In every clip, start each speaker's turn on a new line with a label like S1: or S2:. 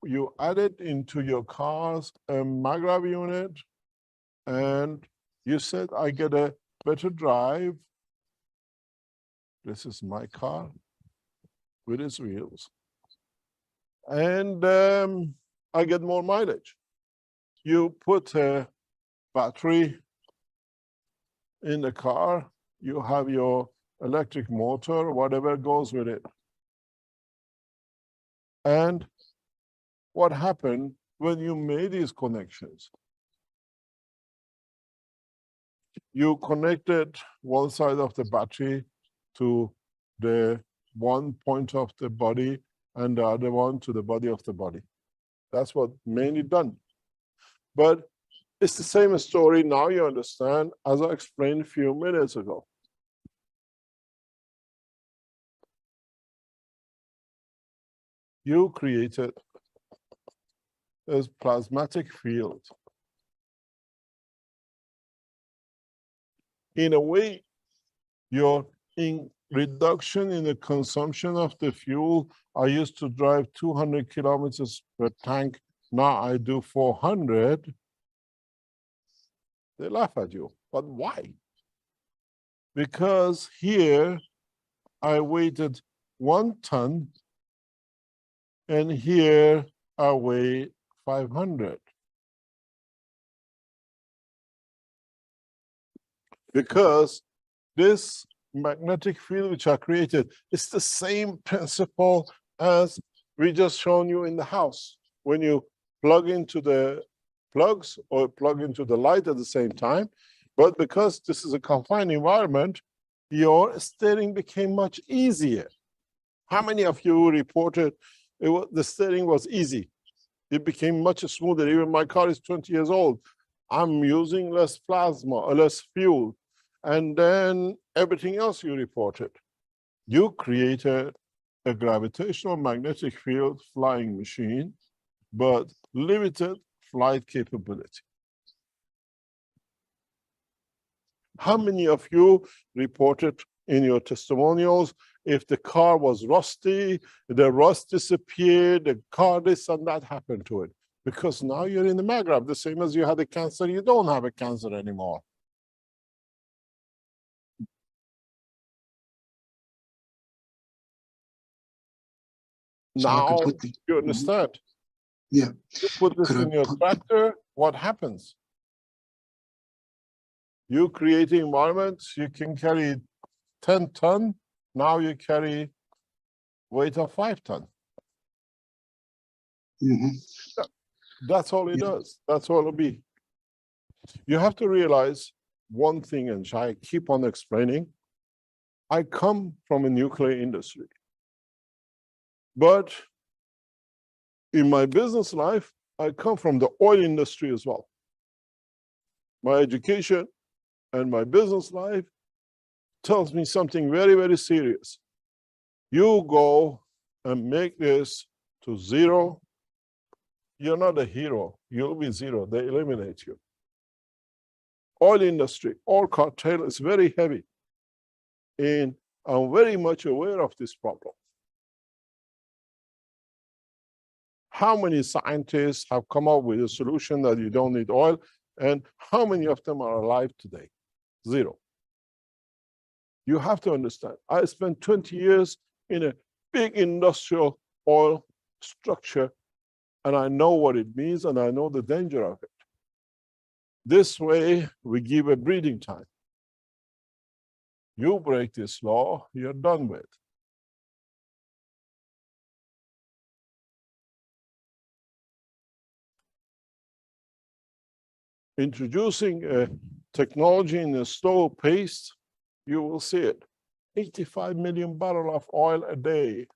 S1: you added into your car's Magrav unit, and you said, I get a better drive. This is my car with its wheels. And I get more mileage. You put a battery in the car, you have your electric motor, whatever goes with it. And what happened when you made these connections? You connected one side of the battery to the one point of the body and the other one to the body of the body. That's what mainly done. But it's the same story now, you understand, as I explained a few minutes ago. You created a plasmatic field. In a way, your reduction in the consumption of the fuel, I used to drive 200 kilometers per tank, now I do 400. They laugh at you, but why? Because here I weighted 1 ton, and here I weigh 500. Because this magnetic field which I created is the same principle as we just shown you in the house. When you plug into the plugs or plug into the light at the same time, but because this is a confined environment, your steering became much easier. How many of you reported the steering was easy? It became much smoother. Even my car is 20 years old. I'm using less plasma or less fuel. And then everything else you reported. You created a gravitational magnetic field flying machine, but limited flight capability. How many of you reported in your testimonials if the car was rusty, the rust disappeared, the car this and that happened to it? Because now you're in the Magrav, the same as you had a cancer, you don't have a cancer anymore. So now you understand.
S2: Yeah.
S1: You put this in your tractor, what happens? You create environments, you can carry 10 ton, now you carry weight of 5 ton. That's all it does. That's all it'll be. You have to realize one thing, and I keep on explaining. I come from a nuclear industry. But in my business life, I come from the oil industry as well. My education and my business life tells me something very, very serious. You go and make this to 0, you're not a hero. You'll be 0. They eliminate you. Oil industry, oil cartel is very heavy. And I'm very much aware of this problem. How many scientists have come up with a solution that you don't need oil, and how many of them are alive today? 0. You have to understand, I spent 20 years in a big industrial oil structure, and I know what it means, and I know the danger of it. This way, we give a breathing time. You break this law, you're done with. Introducing a technology in a slow pace, you will see it. 85 million barrels of oil a day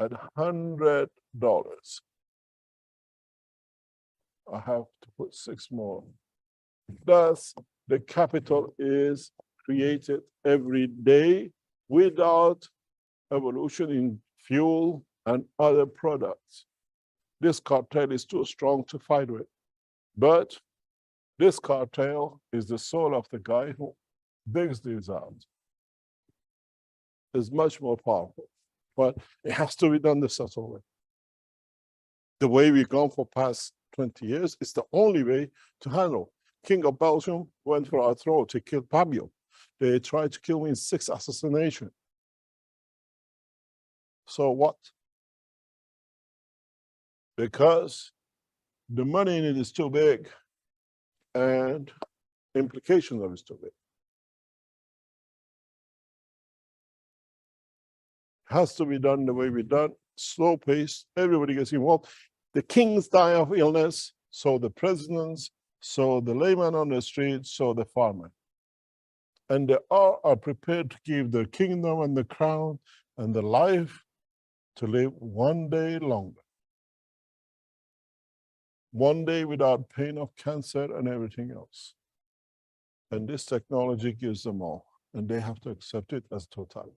S1: at $100. I have to put 6 more. Thus, the capital is created every day without evolution in fuel and other products. This cartel is too strong to fight with. But this cartel is the soul of the guy who digs these out. It's much more powerful, but it has to be done the subtle way. The way we've gone for past 20 years is the only way to handle. King of Belgium went for our throat. He killed Fabio. They tried to kill me in 6 assassinations. So what? Because the money in it is too big and implications of it is too big. Has to be done the way we done, slow pace, everybody gets involved. The kings die of illness, so the presidents, so the layman on the street, so the farmer. And they all are prepared to give the kingdom and the crown and the life to live one day longer. One day without pain of cancer and everything else. And this technology gives them all, and they have to accept it as totality.